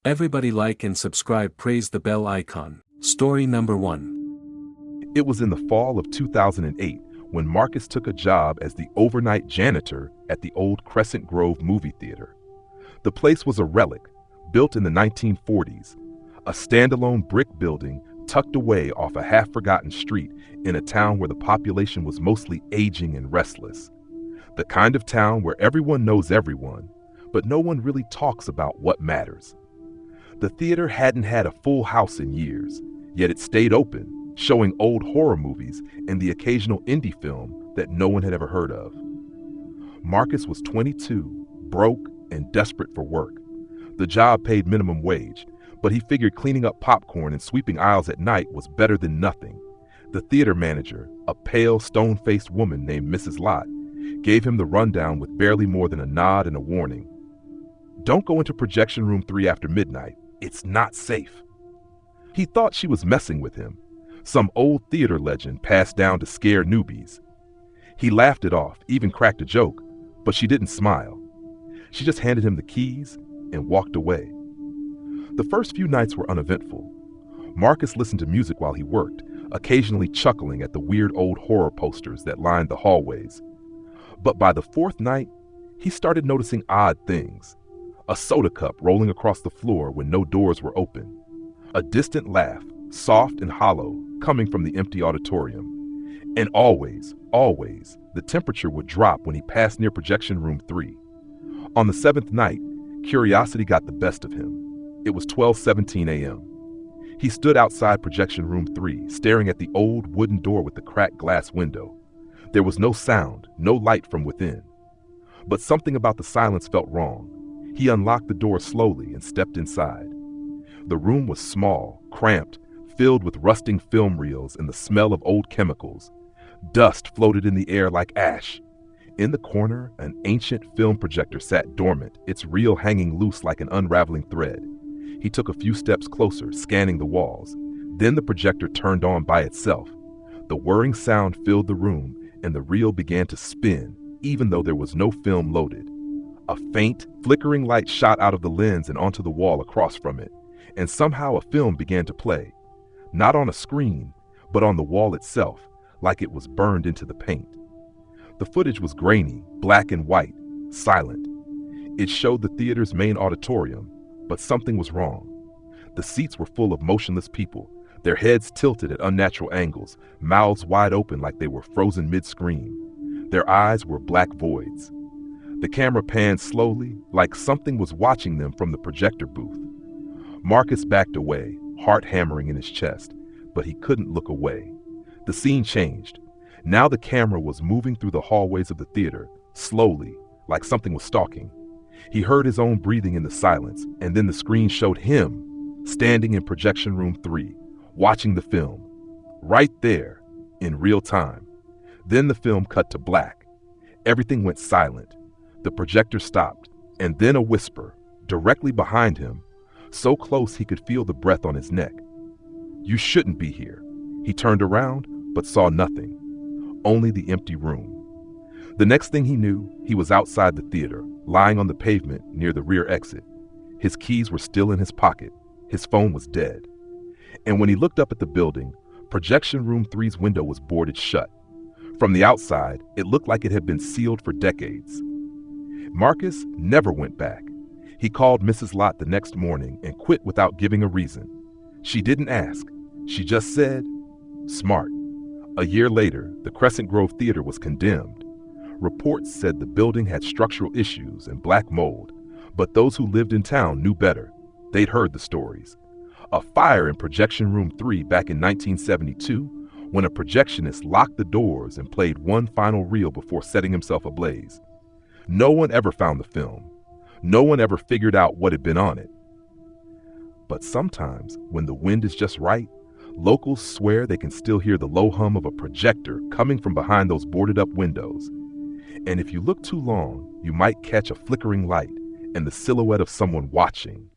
Everybody like and subscribe, praise the bell icon. Story number 1. It was in the fall of 2008 when Marcus took a job as the overnight janitor at the old Crescent Grove movie theater. The place was a relic, built in the 1940s, a standalone brick building tucked away off a half-forgotten street in a town where the population was mostly aging and restless. The kind of town where everyone knows everyone, but no one really talks about what matters. The theater hadn't had a full house in years, yet it stayed open, showing old horror movies and the occasional indie film that no one had ever heard of. Marcus was 22, broke, and desperate for work. The job paid minimum wage, but he figured cleaning up popcorn and sweeping aisles at night was better than nothing. The theater manager, a pale, stone-faced woman named Mrs. Lott, gave him the rundown with barely more than a nod and a warning. "Don't go into projection room 3 after midnight. It's not safe." He thought she was messing with him, some old theater legend passed down to scare newbies. He laughed it off, even cracked a joke, but she didn't smile. She just handed him the keys and walked away. The first few nights were uneventful. Marcus listened to music while he worked, occasionally chuckling at the weird old horror posters that lined the hallways. But by the 4th night, he started noticing odd things. A soda cup rolling across the floor when no doors were open. A distant laugh, soft and hollow, coming from the empty auditorium. And always, the temperature would drop when he passed near projection room 3. On the 7th night, curiosity got the best of him. It was 12:17 a.m. He stood outside projection room 3, staring at the old wooden door with the cracked glass window. There was no sound, no light from within. But something about the silence felt wrong. He unlocked the door slowly and stepped inside. The room was small, cramped, filled with rusting film reels and the smell of old chemicals. Dust floated in the air like ash. In the corner, an ancient film projector sat dormant, its reel hanging loose like an unraveling thread. He took a few steps closer, scanning the walls. Then the projector turned on by itself. The whirring sound filled the room, and the reel began to spin, even though there was no film loaded. A faint, flickering light shot out of the lens and onto the wall across from it, and somehow a film began to play. Not on a screen, but on the wall itself, like it was burned into the paint. The footage was grainy, black and white, silent. It showed the theater's main auditorium, but something was wrong. The seats were full of motionless people, their heads tilted at unnatural angles, mouths wide open like they were frozen mid-scream. Their eyes were black voids. The camera panned slowly, like something was watching them from the projector booth. Marcus backed away, heart hammering in his chest, but he couldn't look away. The scene changed. Now the camera was moving through the hallways of the theater, slowly, like something was stalking. He heard his own breathing in the silence, and then the screen showed him, standing in projection room 3, watching the film. Right there, in real time. Then the film cut to black. Everything went silent. The projector stopped, and then a whisper, directly behind him, so close he could feel the breath on his neck. "You shouldn't be here." He turned around, but saw nothing. Only the empty room. The next thing he knew, he was outside the theater, lying on the pavement near the rear exit. His keys were still in his pocket. His phone was dead. And when he looked up at the building, projection room 3's window was boarded shut. From the outside, it looked like it had been sealed for decades. Marcus never went back. He called Mrs. Lott the next morning and quit without giving a reason. She didn't ask. She just said, "Smart." A year later, the Crescent Grove Theater was condemned. Reports said the building had structural issues and black mold, but those who lived in town knew better. They'd heard the stories. A fire in projection room 3 back in 1972, when a projectionist locked the doors and played one final reel before setting himself ablaze. No one ever found the film. No one ever figured out what had been on it. But sometimes, when the wind is just right, locals swear they can still hear the low hum of a projector coming from behind those boarded up windows. And if you look too long, you might catch a flickering light and the silhouette of someone watching,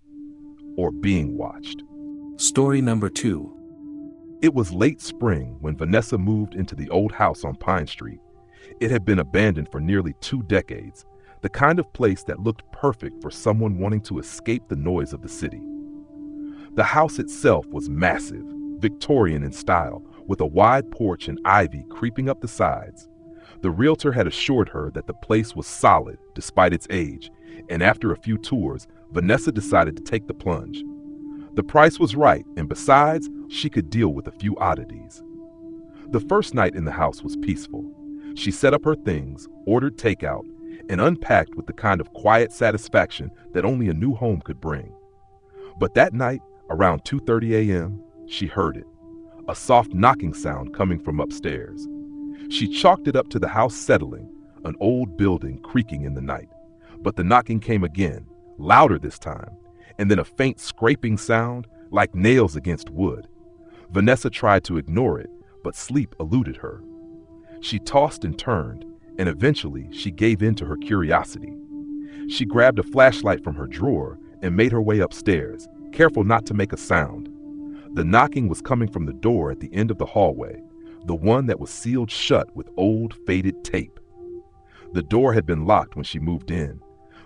or being watched. Story number 2. It was late spring when Vanessa moved into the old house on Pine Street. It had been abandoned for nearly 2 decades, the kind of place that looked perfect for someone wanting to escape the noise of the city. The house itself was massive, Victorian in style, with a wide porch and ivy creeping up the sides. The realtor had assured her that the place was solid despite its age, and after a few tours, Vanessa decided to take the plunge. The price was right, and besides, she could deal with a few oddities. The first night in the house was peaceful. She set up her things, ordered takeout, and unpacked with the kind of quiet satisfaction that only a new home could bring. But that night, around 2:30 a.m., she heard it, a soft knocking sound coming from upstairs. She chalked it up to the house settling, an old building creaking in the night. But the knocking came again, louder this time, and then a faint scraping sound like nails against wood. Vanessa tried to ignore it, but sleep eluded her. She tossed and turned, and eventually she gave in to her curiosity. She grabbed a flashlight from her drawer and made her way upstairs, careful not to make a sound. The knocking was coming from the door at the end of the hallway, the one that was sealed shut with old, faded tape. The door had been locked when she moved in,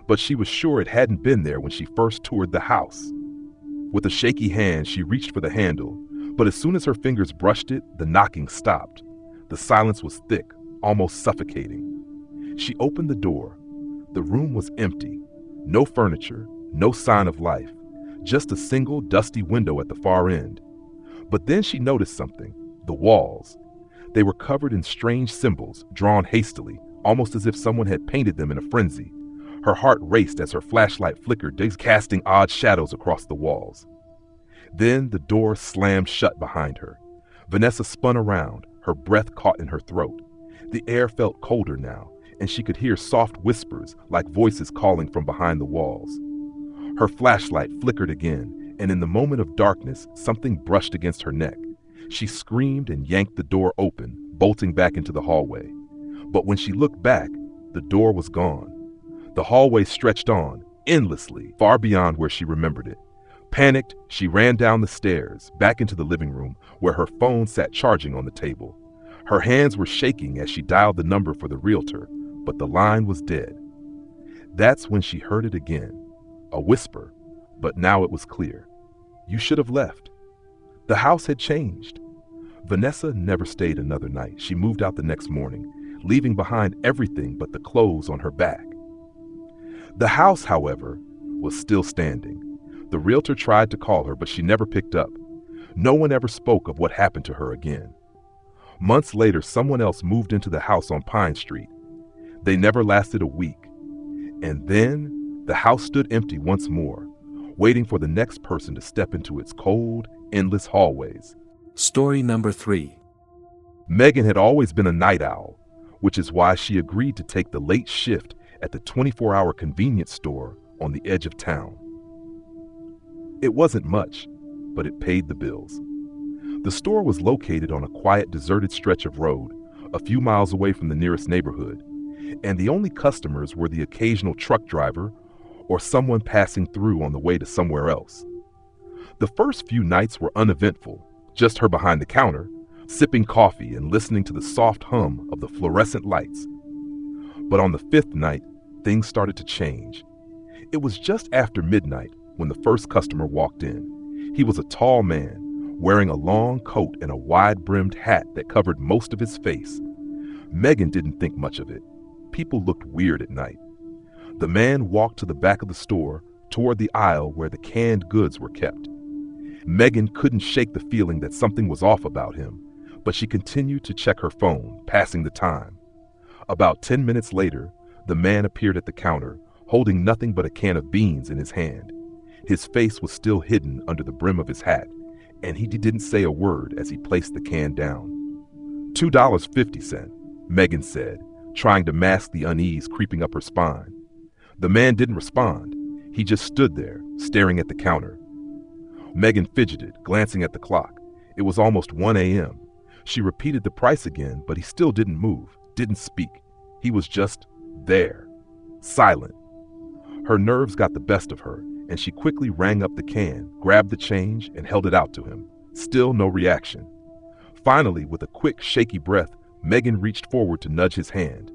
but she was sure it hadn't been there when she first toured the house. With a shaky hand, she reached for the handle, but as soon as her fingers brushed it, the knocking stopped. The silence was thick, almost suffocating. She opened the door. The room was empty. No furniture, no sign of life, just a single dusty window at the far end. But then she noticed something, the walls. They were covered in strange symbols, drawn hastily, almost as if someone had painted them in a frenzy. Her heart raced as her flashlight flickered, casting odd shadows across the walls. Then the door slammed shut behind her. Vanessa spun around, her breath caught in her throat. The air felt colder now, and she could hear soft whispers like voices calling from behind the walls. Her flashlight flickered again, and in the moment of darkness, something brushed against her neck. She screamed and yanked the door open, bolting back into the hallway. But when she looked back, the door was gone. The hallway stretched on, endlessly, far beyond where she remembered it. Panicked, she ran down the stairs, back into the living room, where her phone sat charging on the table. Her hands were shaking as she dialed the number for the realtor, but the line was dead. That's when she heard it again. A whisper, but now it was clear. You should have left. The house had changed. Vanessa never stayed another night. She moved out the next morning, leaving behind everything but the clothes on her back. The house, however, was still standing. The realtor tried to call her, but she never picked up. No one ever spoke of what happened to her again. Months later, someone else moved into the house on Pine Street. They never lasted a week. And then the house stood empty once more, waiting for the next person to step into its cold, endless hallways. Story number 3. Megan had always been a night owl, which is why she agreed to take the late shift at the 24-hour convenience store on the edge of town. It wasn't much, but it paid the bills. The store was located on a quiet, deserted stretch of road, a few miles away from the nearest neighborhood, and the only customers were the occasional truck driver or someone passing through on the way to somewhere else. The first few nights were uneventful, just her behind the counter, sipping coffee and listening to the soft hum of the fluorescent lights. But on the 5th night, things started to change. It was just after midnight when the first customer walked in. He was a tall man, wearing a long coat and a wide-brimmed hat that covered most of his face. Megan didn't think much of it. People looked weird at night. The man walked to the back of the store, toward the aisle where the canned goods were kept. Megan couldn't shake the feeling that something was off about him, but she continued to check her phone, passing the time. About 10 minutes later, the man appeared at the counter, holding nothing but a can of beans in his hand. His face was still hidden under the brim of his hat, and he didn't say a word as he placed the can down. $2.50, Megan said, trying to mask the unease creeping up her spine. The man didn't respond. He just stood there, staring at the counter. Megan fidgeted, glancing at the clock. It was almost 1 a.m. She repeated the price again, but he still didn't move, didn't speak. He was just there, silent. Her nerves got the best of her, and she quickly rang up the can, grabbed the change, and held it out to him. Still no reaction. Finally, with a quick, shaky breath, Megan reached forward to nudge his hand.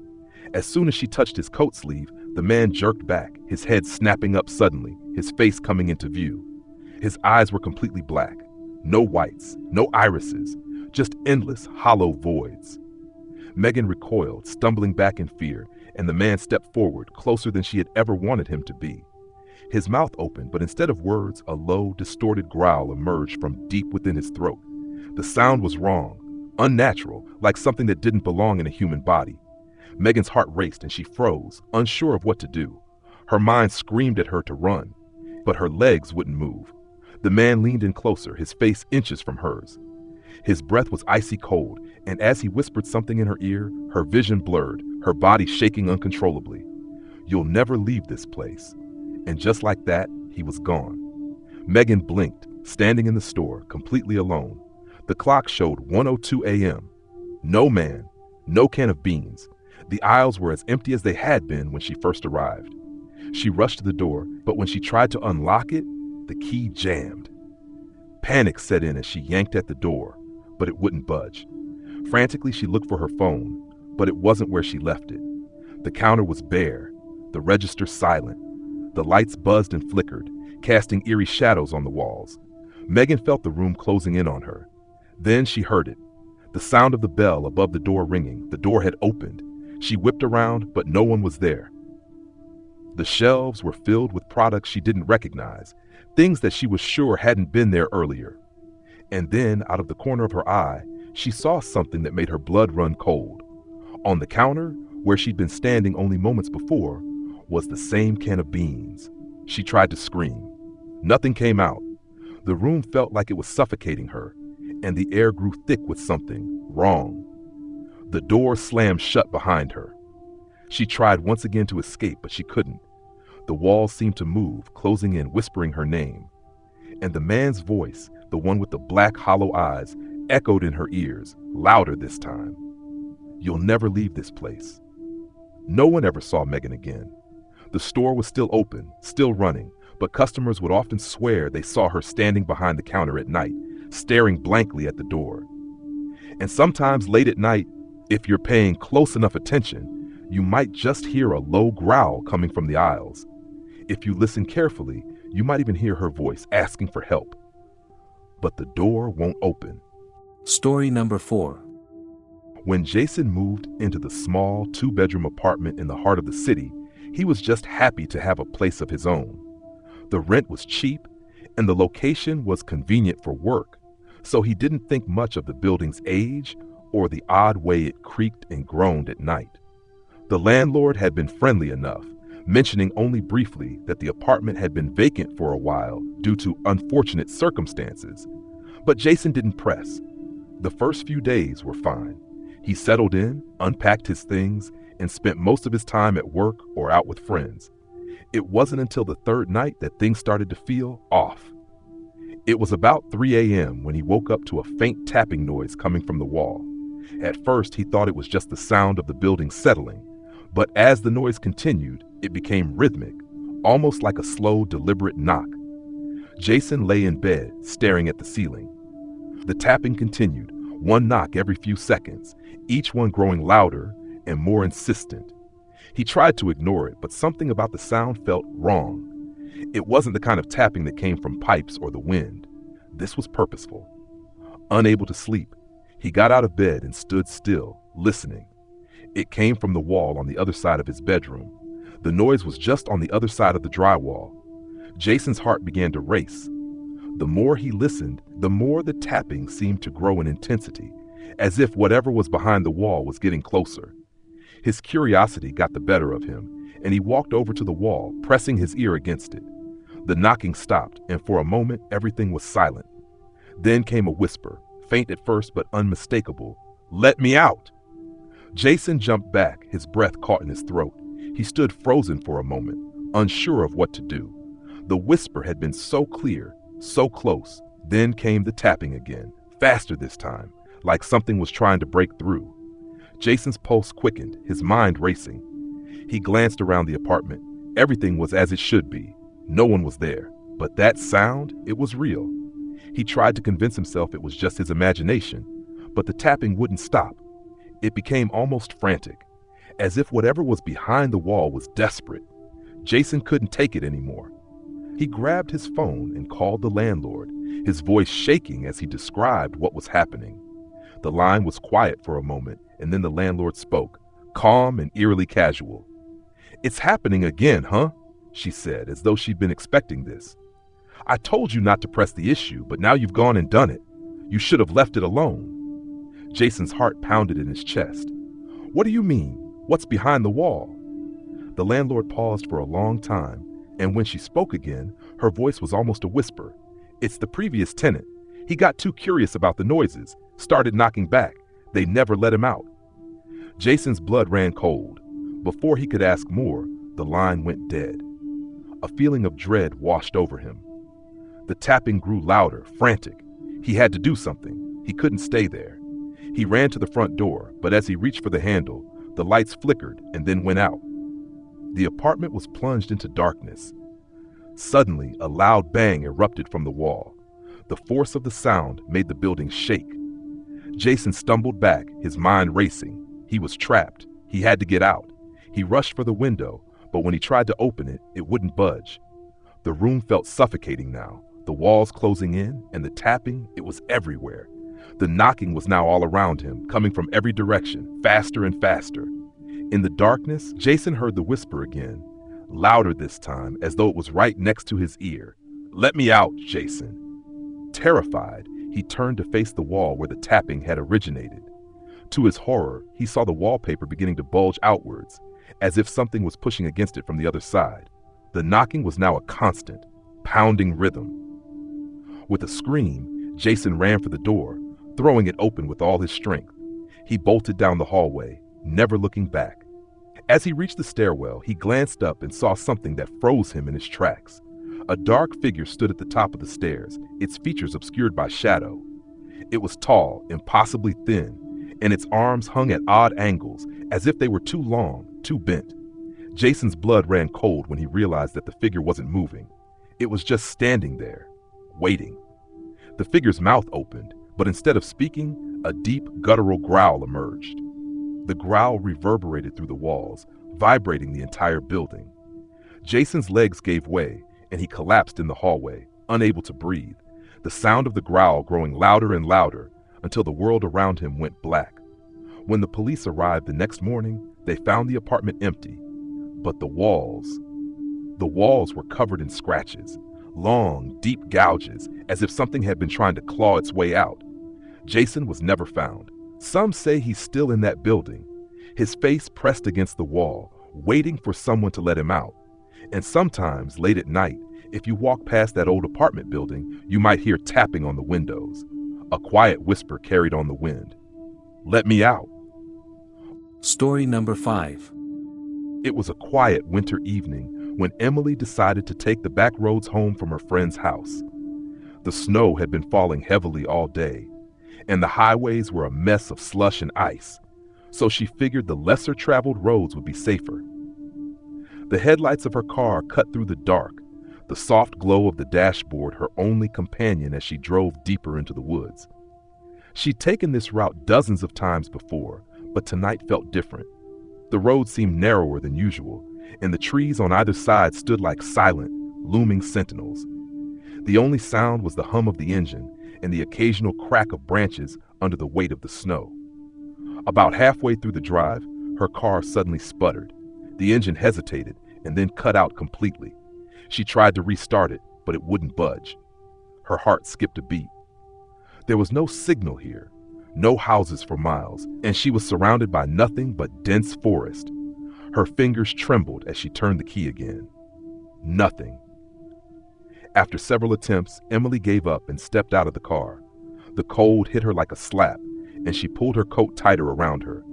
As soon as she touched his coat sleeve, the man jerked back, his head snapping up suddenly, his face coming into view. His eyes were completely black. No whites, no irises, just endless, hollow voids. Megan recoiled, stumbling back in fear, and the man stepped forward, closer than she had ever wanted him to be. His mouth opened, but instead of words, a low, distorted growl emerged from deep within his throat. The sound was wrong, unnatural, like something that didn't belong in a human body. Megan's heart raced and she froze, unsure of what to do. Her mind screamed at her to run, but her legs wouldn't move. The man leaned in closer, his face inches from hers. His breath was icy cold, and as he whispered something in her ear, her vision blurred, her body shaking uncontrollably. "You'll never leave this place." And just like that, he was gone. Megan blinked, standing in the store, completely alone. The clock showed 1:02 a.m. No man, no can of beans. The aisles were as empty as they had been when she first arrived. She rushed to the door, but when she tried to unlock it, the key jammed. Panic set in as she yanked at the door, but it wouldn't budge. Frantically, she looked for her phone, but it wasn't where she left it. The counter was bare, the register silent. The lights buzzed and flickered, casting eerie shadows on the walls. Megan felt the room closing in on her. Then she heard it, the sound of the bell above the door ringing. The door had opened. She whipped around, but no one was there. The shelves were filled with products she didn't recognize, things that she was sure hadn't been there earlier. And then, out of the corner of her eye, she saw something that made her blood run cold. On the counter, where she'd been standing only moments before, was the same can of beans. She tried to scream. Nothing came out. The room felt like it was suffocating her, and the air grew thick with something wrong. The door slammed shut behind her. She tried once again to escape, but she couldn't. The walls seemed to move, closing in, whispering her name. And the man's voice, the one with the black, hollow eyes, echoed in her ears, louder this time. "You'll never leave this place." No one ever saw Megan again. The store was still open, still running, but customers would often swear they saw her standing behind the counter at night, staring blankly at the door. And sometimes late at night, if you're paying close enough attention, you might just hear a low growl coming from the aisles. If you listen carefully, you might even hear her voice asking for help. But the door won't open. Story number 4. When Jason moved into the small 2-bedroom apartment in the heart of the city, he was just happy to have a place of his own. The rent was cheap, and the location was convenient for work, so he didn't think much of the building's age or the odd way it creaked and groaned at night. The landlord had been friendly enough, mentioning only briefly that the apartment had been vacant for a while due to unfortunate circumstances. But Jason didn't press. The first few days were fine. He settled in, unpacked his things, and spent most of his time at work or out with friends. It wasn't until the third night that things started to feel off. It was about 3 a.m. when he woke up to a faint tapping noise coming from the wall. At first, he thought it was just the sound of the building settling, but as the noise continued, it became rhythmic, almost like a slow, deliberate knock. Jason lay in bed, staring at the ceiling. The tapping continued, one knock every few seconds, each one growing louder and more insistent. He tried to ignore it, but something about the sound felt wrong. It wasn't the kind of tapping that came from pipes or the wind. This was purposeful. Unable to sleep, he got out of bed and stood still, listening. It came from the wall on the other side of his bedroom. The noise was just on the other side of the drywall. Jason's heart began to race. The more he listened, the more the tapping seemed to grow in intensity, as if whatever was behind the wall was getting closer. His curiosity got the better of him, and he walked over to the wall, pressing his ear against it. The knocking stopped, and for a moment everything was silent. Then came a whisper, faint at first but unmistakable. "Let me out!" Jason jumped back, his breath caught in his throat. He stood frozen for a moment, unsure of what to do. The whisper had been so clear, so close. Then came the tapping again, faster this time, like something was trying to break through. Jason's pulse quickened, his mind racing. He glanced around the apartment. Everything was as it should be. No one was there. But that sound, it was real. He tried to convince himself it was just his imagination, but the tapping wouldn't stop. It became almost frantic, as if whatever was behind the wall was desperate. Jason couldn't take it anymore. He grabbed his phone and called the landlord, his voice shaking as he described what was happening. The line was quiet for a moment, and then the landlord spoke, calm and eerily casual. "It's happening again, huh?" she said, as though she'd been expecting this. "I told you not to press the issue, but now you've gone and done it. You should have left it alone." Jason's heart pounded in his chest. "What do you mean? What's behind the wall?" The landlord paused for a long time, and when she spoke again, her voice was almost a whisper. "It's the previous tenant. He got too curious about the noises, started knocking back. They never let him out." Jason's blood ran cold. Before he could ask more, the line went dead. A feeling of dread washed over him. The tapping grew louder, frantic. He had to do something. He couldn't stay there. He ran to the front door, but as he reached for the handle, the lights flickered and then went out. The apartment was plunged into darkness. Suddenly, a loud bang erupted from the wall. The force of the sound made the building shake. Jason stumbled back, his mind racing. He was trapped. He had to get out. He rushed for the window, but when he tried to open it, it wouldn't budge. The room felt suffocating now, the walls closing in, and the tapping, it was everywhere. The knocking was now all around him, coming from every direction, faster and faster. In the darkness, Jason heard the whisper again, louder this time, as though it was right next to his ear. "Let me out, Jason." Terrified, he turned to face the wall where the tapping had originated. To his horror, he saw the wallpaper beginning to bulge outwards, as if something was pushing against it from the other side. The knocking was now a constant, pounding rhythm. With a scream, Jason ran for the door, throwing it open with all his strength. He bolted down the hallway, never looking back. As he reached the stairwell, he glanced up and saw something that froze him in his tracks. A dark figure stood at the top of the stairs, its features obscured by shadow. It was tall, impossibly thin, and its arms hung at odd angles, as if they were too long, too bent. Jason's blood ran cold when he realized that the figure wasn't moving. It was just standing there, waiting. The figure's mouth opened, but instead of speaking, a deep, guttural growl emerged. The growl reverberated through the walls, vibrating the entire building. Jason's legs gave way, and he collapsed in the hallway, unable to breathe, the sound of the growl growing louder and louder until the world around him went black. When the police arrived the next morning, they found the apartment empty, but the walls were covered in scratches, long, deep gouges, as if something had been trying to claw its way out. Jason was never found. Some say he's still in that building, his face pressed against the wall, waiting for someone to let him out. And sometimes, late at night, if you walk past that old apartment building, you might hear tapping on the windows. A quiet whisper carried on the wind. "Let me out." Story number 5. It was a quiet winter evening when Emily decided to take the back roads home from her friend's house. The snow had been falling heavily all day, and the highways were a mess of slush and ice, so she figured the lesser-traveled roads would be safer. The headlights of her car cut through the dark, the soft glow of the dashboard her only companion as she drove deeper into the woods. She'd taken this route dozens of times before, but tonight felt different. The road seemed narrower than usual, and the trees on either side stood like silent, looming sentinels. The only sound was the hum of the engine and the occasional crack of branches under the weight of the snow. About halfway through the drive, her car suddenly sputtered. The engine hesitated and then cut out completely. She tried to restart it, but it wouldn't budge. Her heart skipped a beat. There was no signal here, no houses for miles, and she was surrounded by nothing but dense forest. Her fingers trembled as she turned the key again. Nothing. After several attempts, Emily gave up and stepped out of the car. The cold hit her like a slap, and she pulled her coat tighter around her.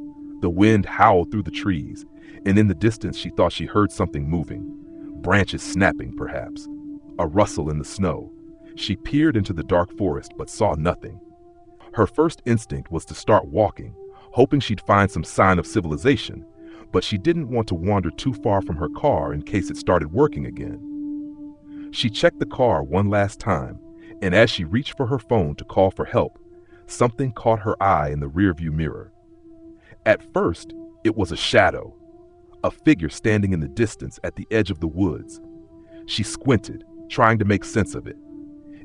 The wind howled through the trees, and in the distance she thought she heard something moving. Branches snapping, perhaps. A rustle in the snow. She peered into the dark forest but saw nothing. Her first instinct was to start walking, hoping she'd find some sign of civilization, but she didn't want to wander too far from her car in case it started working again. She checked the car one last time, and as she reached for her phone to call for help, something caught her eye in the rearview mirror. At first, it was a shadow, a figure standing in the distance at the edge of the woods. She squinted, trying to make sense of it.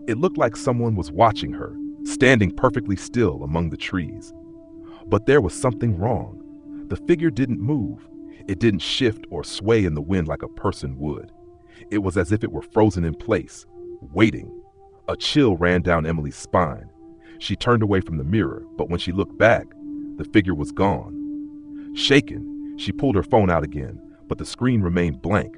It looked like someone was watching her, standing perfectly still among the trees. But there was something wrong. The figure didn't move. It didn't shift or sway in the wind like a person would. It was as if it were frozen in place, waiting. A chill ran down Emily's spine. She turned away from the mirror, but when she looked back, the figure was gone. Shaken, she pulled her phone out again, but the screen remained blank.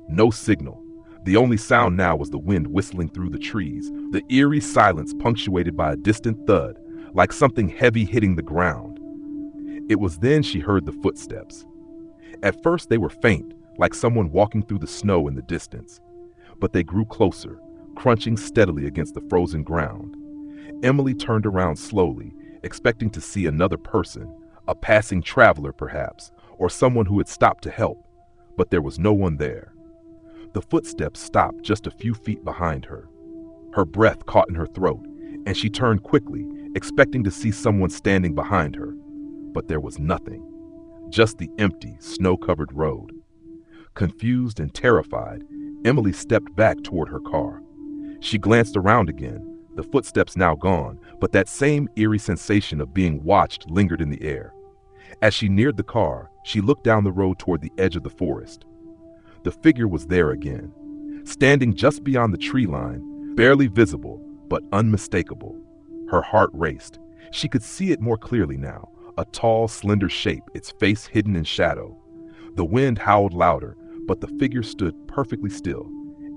No signal. The only sound now was the wind whistling through the trees, the eerie silence punctuated by a distant thud, like something heavy hitting the ground. It was then she heard the footsteps. At first they were faint, like someone walking through the snow in the distance. But they grew closer, crunching steadily against the frozen ground. Emily turned around slowly, expecting to see another person, a passing traveler perhaps, or someone who had stopped to help. But there was no one there. The footsteps stopped just a few feet behind her. Her breath caught in her throat, and she turned quickly, expecting to see someone standing behind her. But there was nothing. Just the empty, snow-covered road. Confused and terrified, Emily stepped back toward her car. She glanced around again, the footsteps now gone, but that same eerie sensation of being watched lingered in the air. As she neared the car, she looked down the road toward the edge of the forest. The figure was there again, standing just beyond the tree line, barely visible, but unmistakable. Her heart raced. She could see it more clearly now, a tall, slender shape, its face hidden in shadow. The wind howled louder, but the figure stood perfectly still.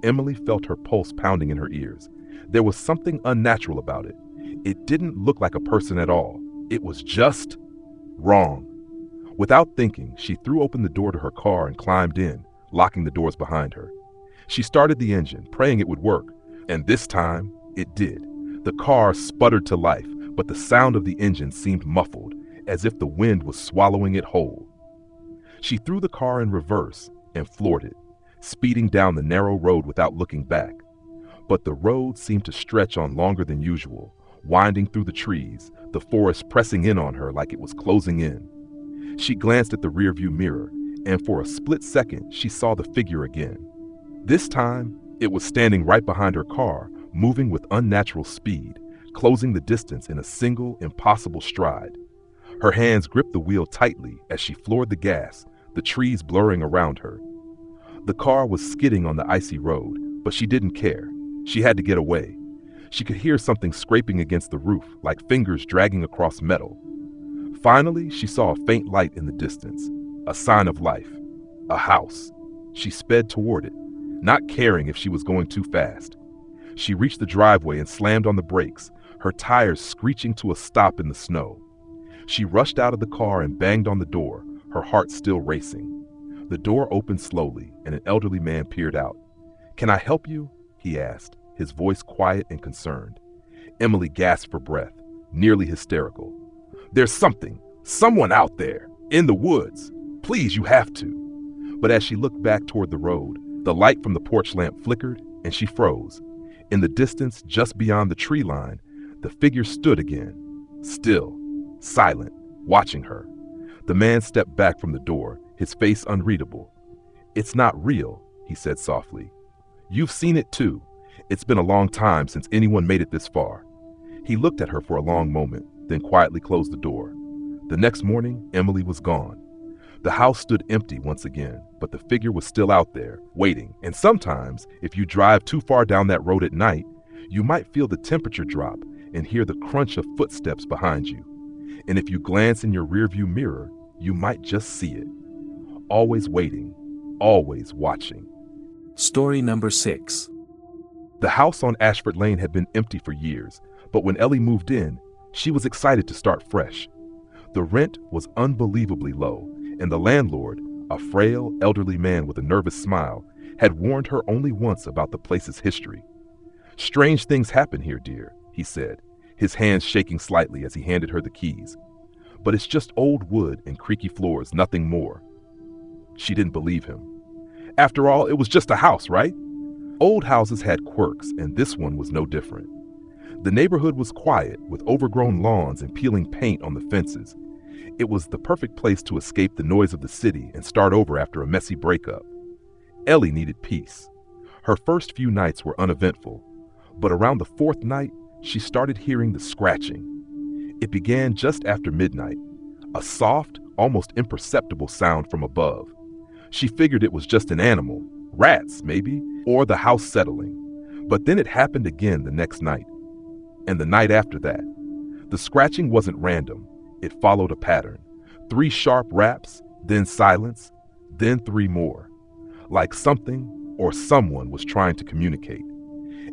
Emily felt her pulse pounding in her ears. There was something unnatural about it. It didn't look like a person at all. It was just wrong. Without thinking, she threw open the door to her car and climbed in, locking the doors behind her. She started the engine, praying it would work, and this time, it did. The car sputtered to life, but the sound of the engine seemed muffled, as if the wind was swallowing it whole. She threw the car in reverse and floored it, speeding down the narrow road without looking back. But the road seemed to stretch on longer than usual, winding through the trees, the forest pressing in on her like it was closing in. She glanced at the rearview mirror, and for a split second she saw the figure again. This time, it was standing right behind her car, moving with unnatural speed, closing the distance in a single, impossible stride. Her hands gripped the wheel tightly as she floored the gas, the trees blurring around her. The car was skidding on the icy road, but she didn't care. She had to get away. She could hear something scraping against the roof, like fingers dragging across metal. Finally, she saw a faint light in the distance, a sign of life, a house. She sped toward it, not caring if she was going too fast. She reached the driveway and slammed on the brakes, her tires screeching to a stop in the snow. She rushed out of the car and banged on the door, her heart still racing. The door opened slowly, and an elderly man peered out. "Can I help you?" he asked, his voice quiet and concerned. Emily gasped for breath, nearly hysterical. "There's someone out there, in the woods. Please, you have to." But as she looked back toward the road, the light from the porch lamp flickered, and she froze. In the distance, just beyond the tree line, the figure stood again, still, silent, watching her. The man stepped back from the door, his face unreadable. "It's not real," he said softly. "You've seen it too. It's been a long time since anyone made it this far." He looked at her for a long moment, then quietly closed the door. The next morning, Emily was gone. The house stood empty once again, but the figure was still out there, waiting. And sometimes, if you drive too far down that road at night, you might feel the temperature drop and hear the crunch of footsteps behind you. And if you glance in your rearview mirror, you might just see it. Always waiting, always watching. Story number 6. The house on Ashford Lane had been empty for years, but when Ellie moved in, she was excited to start fresh. The rent was unbelievably low, and the landlord, a frail, elderly man with a nervous smile, had warned her only once about the place's history. "Strange things happen here, dear," he said, his hands shaking slightly as he handed her the keys. "But it's just old wood and creaky floors, nothing more." She didn't believe him. After all, it was just a house, right? Old houses had quirks, and this one was no different. The neighborhood was quiet, with overgrown lawns and peeling paint on the fences. It was the perfect place to escape the noise of the city and start over after a messy breakup. Ellie needed peace. Her first few nights were uneventful, but around the fourth night, she started hearing the scratching. It began just after midnight, a soft, almost imperceptible sound from above. She figured it was just an animal, rats maybe, or the house settling. But then it happened again the next night, and the night after that. The scratching wasn't random. It followed a pattern. 3 sharp raps, then silence, then 3 more. Like something or someone was trying to communicate.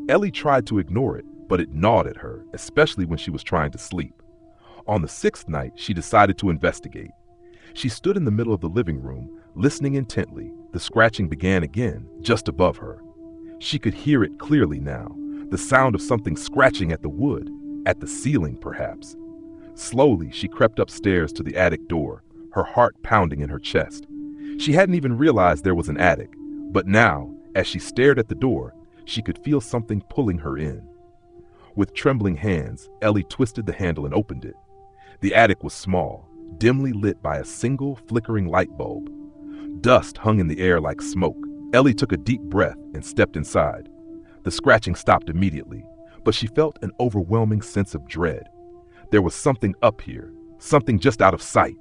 Ellie tried to ignore it, but it gnawed at her, especially when she was trying to sleep. On the 6th night, she decided to investigate. She stood in the middle of the living room, listening intently. The scratching began again, just above her. She could hear it clearly now, the sound of something scratching at the wood, at the ceiling perhaps. Slowly, she crept upstairs to the attic door, her heart pounding in her chest. She hadn't even realized there was an attic, but now, as she stared at the door, she could feel something pulling her in. With trembling hands, Ellie twisted the handle and opened it. The attic was small, dimly lit by a single flickering light bulb. Dust hung in the air like smoke. Ellie took a deep breath and stepped inside. The scratching stopped immediately, but she felt an overwhelming sense of dread. There was something up here, something just out of sight.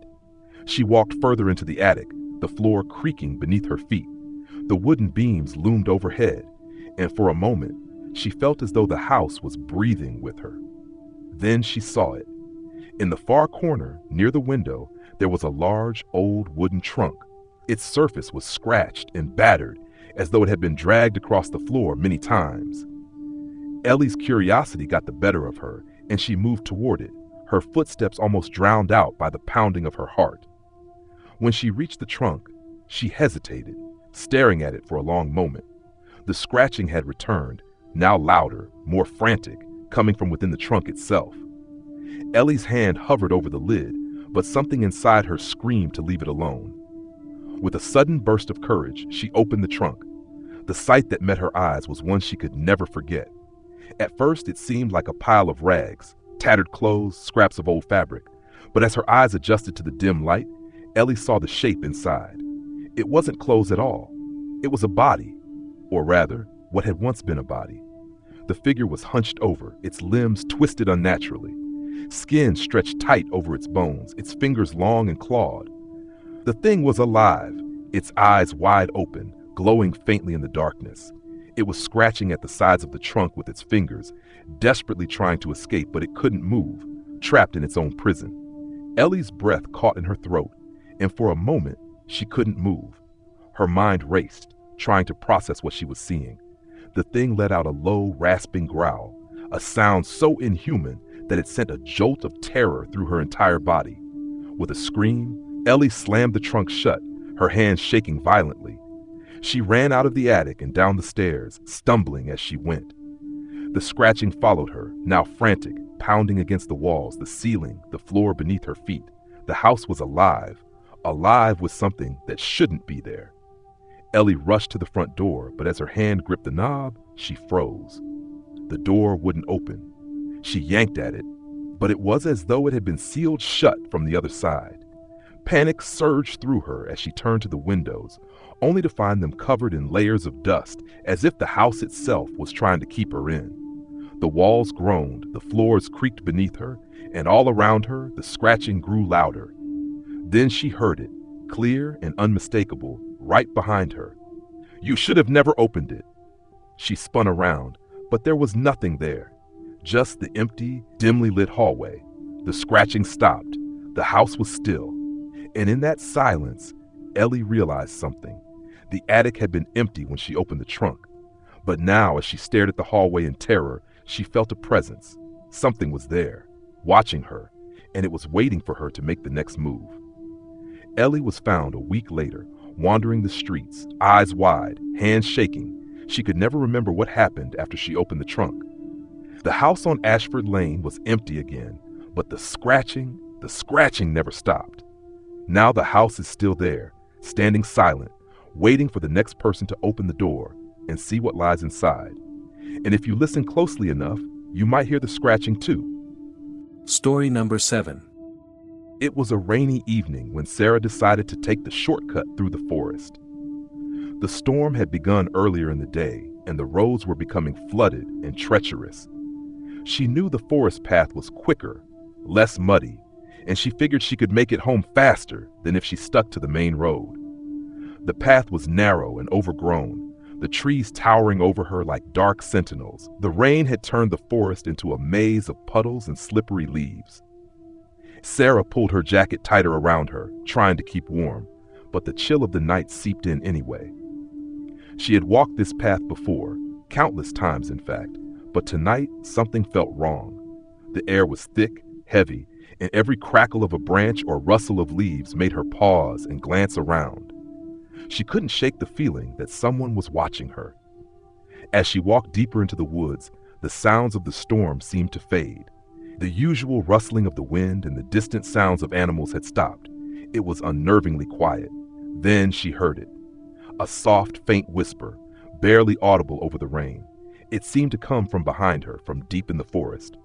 She walked further into the attic, the floor creaking beneath her feet. The wooden beams loomed overhead, and for a moment, she felt as though the house was breathing with her. Then she saw it. In the far corner, near the window, there was a large, old wooden trunk. Its surface was scratched and battered, as though it had been dragged across the floor many times. Ellie's curiosity got the better of her, and she moved toward it, her footsteps almost drowned out by the pounding of her heart. When she reached the trunk, she hesitated, staring at it for a long moment. The scratching had returned, now louder, more frantic, coming from within the trunk itself. Ellie's hand hovered over the lid, but something inside her screamed to leave it alone. With a sudden burst of courage, she opened the trunk. The sight that met her eyes was one she could never forget. At first, it seemed like a pile of rags, tattered clothes, scraps of old fabric. But as her eyes adjusted to the dim light, Ellie saw the shape inside. It wasn't clothes at all. It was a body, or rather, what had once been a body. The figure was hunched over, its limbs twisted unnaturally. Skin stretched tight over its bones, its fingers long and clawed. The thing was alive, its eyes wide open, glowing faintly in the darkness. It was scratching at the sides of the trunk with its fingers, desperately trying to escape, but it couldn't move, trapped in its own prison. Ellie's breath caught in her throat, and for a moment, she couldn't move. Her mind raced, trying to process what she was seeing. The thing let out a low, rasping growl, a sound so inhuman that it sent a jolt of terror through her entire body. With a scream, Ellie slammed the trunk shut, her hands shaking violently. She ran out of the attic and down the stairs, stumbling as she went. The scratching followed her, now frantic, pounding against the walls, the ceiling, the floor beneath her feet. The house was alive, alive with something that shouldn't be there. Ellie rushed to the front door, but as her hand gripped the knob, she froze. The door wouldn't open. She yanked at it, but it was as though it had been sealed shut from the other side. Panic surged through her as she turned to the windows, only to find them covered in layers of dust, as if the house itself was trying to keep her in. The walls groaned, the floors creaked beneath her, and all around her the scratching grew louder. Then she heard it, clear and unmistakable, right behind her. "You should have never opened it." She spun around, but there was nothing there. Just the empty, dimly lit hallway. The scratching stopped. The house was still. And in that silence, Ellie realized something. The attic had been empty when she opened the trunk. But now, as she stared at the hallway in terror, she felt a presence. Something was there, watching her, and it was waiting for her to make the next move. Ellie was found a week later, wandering the streets, eyes wide, hands shaking. She could never remember what happened after she opened the trunk. The house on Ashford Lane was empty again, but the scratching never stopped. Now the house is still there, standing silent, waiting for the next person to open the door and see what lies inside. And if you listen closely enough, you might hear the scratching too. Story number 7. It was a rainy evening when Sarah decided to take the shortcut through the forest. The storm had begun earlier in the day, and the roads were becoming flooded and treacherous. She knew the forest path was quicker, less muddy, and she figured she could make it home faster than if she stuck to the main road. The path was narrow and overgrown, the trees towering over her like dark sentinels. The rain had turned the forest into a maze of puddles and slippery leaves. Sarah pulled her jacket tighter around her, trying to keep warm, but the chill of the night seeped in anyway. She had walked this path before, countless times in fact, but tonight something felt wrong. The air was thick, heavy, and every crackle of a branch or rustle of leaves made her pause and glance around. She couldn't shake the feeling that someone was watching her. As she walked deeper into the woods, the sounds of the storm seemed to fade. The usual rustling of the wind and the distant sounds of animals had stopped. It was unnervingly quiet. Then she heard it. A soft, faint whisper, barely audible over the rain. It seemed to come from behind her, from deep in the forest.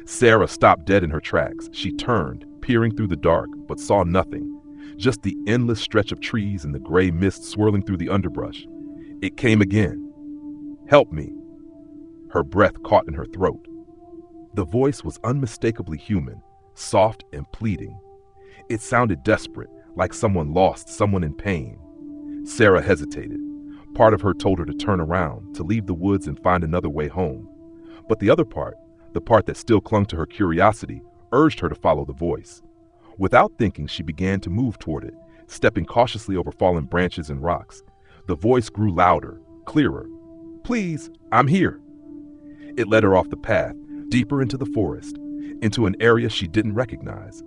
Sarah stopped dead in her tracks. She turned, peering through the dark, but saw nothing. Just the endless stretch of trees and the gray mist swirling through the underbrush. It came again. "Help me." Her breath caught in her throat. The voice was unmistakably human, soft and pleading. It sounded desperate, like someone lost, someone in pain. Sarah hesitated. Part of her told her to turn around, to leave the woods and find another way home. But the other part, the part that still clung to her curiosity, urged her to follow the voice. Without thinking, she began to move toward it, stepping cautiously over fallen branches and rocks. The voice grew louder, clearer. "Please, I'm here." It led her off the path, deeper into the forest, into an area she didn't recognize.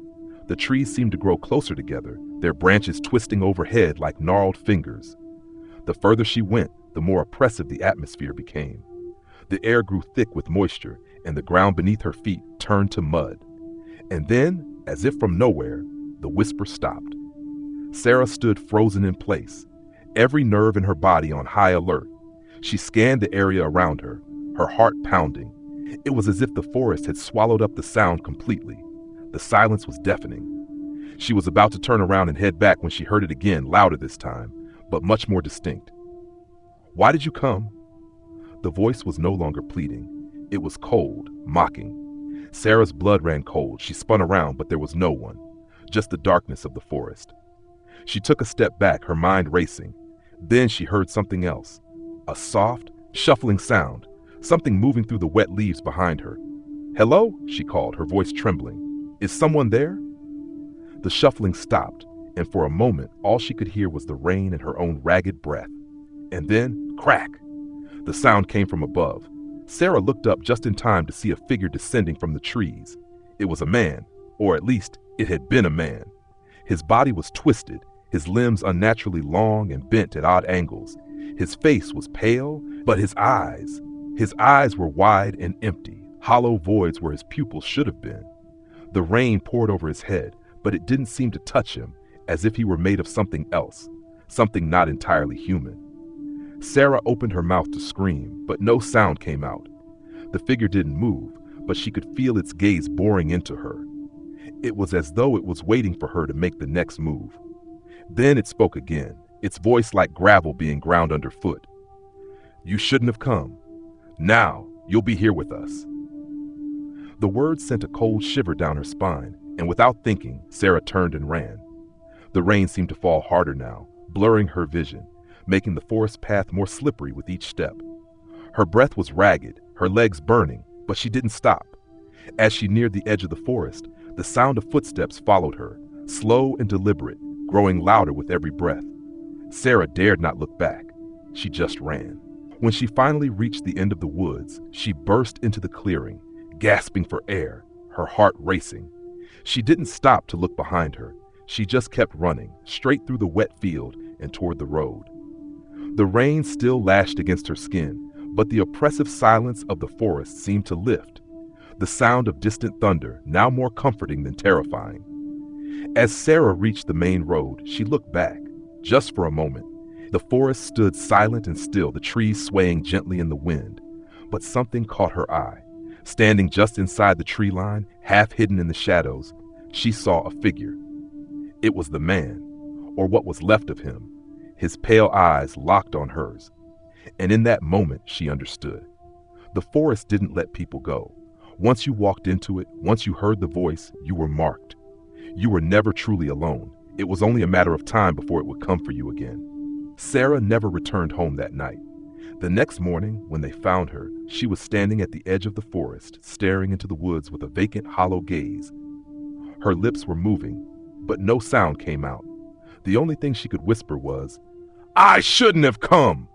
The trees seemed to grow closer together, their branches twisting overhead like gnarled fingers. The further she went, the more oppressive the atmosphere became. The air grew thick with moisture, and the ground beneath her feet turned to mud. And then, as if from nowhere, the whisper stopped. Sarah stood frozen in place, every nerve in her body on high alert. She scanned the area around her, her heart pounding. It was as if the forest had swallowed up the sound completely. The silence was deafening. She was about to turn around and head back when she heard it again, louder this time, but much more distinct. "Why did you come?" The voice was no longer pleading. It was cold, mocking. Sarah's blood ran cold. She spun around, but there was no one, just the darkness of the forest. She took a step back, her mind racing. Then she heard something else, a soft, shuffling sound, something moving through the wet leaves behind her. "Hello?" she called, her voice trembling. "Is someone there?" The shuffling stopped, and for a moment all she could hear was the rain and her own ragged breath. And then, crack! The sound came from above. Sarah looked up just in time to see a figure descending from the trees. It was a man, or at least it had been a man. His body was twisted, his limbs unnaturally long and bent at odd angles. His face was pale, but his eyes were wide and empty, hollow voids where his pupils should have been. The rain poured over his head, but it didn't seem to touch him, as if he were made of something else, something not entirely human. Sarah opened her mouth to scream, but no sound came out. The figure didn't move, but she could feel its gaze boring into her. It was as though it was waiting for her to make the next move. Then it spoke again, its voice like gravel being ground underfoot. "You shouldn't have come. Now, you'll be here with us." The words sent a cold shiver down her spine, and without thinking, Sarah turned and ran. The rain seemed to fall harder now, blurring her vision, making the forest path more slippery with each step. Her breath was ragged, her legs burning, but she didn't stop. As she neared the edge of the forest, the sound of footsteps followed her, slow and deliberate, growing louder with every breath. Sarah dared not look back. She just ran. When she finally reached the end of the woods, she burst into the clearing, gasping for air, her heart racing. She didn't stop to look behind her. She just kept running, straight through the wet field and toward the road. The rain still lashed against her skin, but the oppressive silence of the forest seemed to lift. The sound of distant thunder, now more comforting than terrifying. As Sarah reached the main road, she looked back, just for a moment. The forest stood silent and still, the trees swaying gently in the wind. But something caught her eye. Standing just inside the tree line, half hidden in the shadows, she saw a figure. It was the man, or what was left of him, his pale eyes locked on hers. And in that moment, she understood. The forest didn't let people go. Once you walked into it, once you heard the voice, you were marked. You were never truly alone. It was only a matter of time before it would come for you again. Sarah never returned home that night. The next morning, when they found her, she was standing at the edge of the forest, staring into the woods with a vacant, hollow gaze. Her lips were moving, but no sound came out. The only thing she could whisper was, "I shouldn't have come!"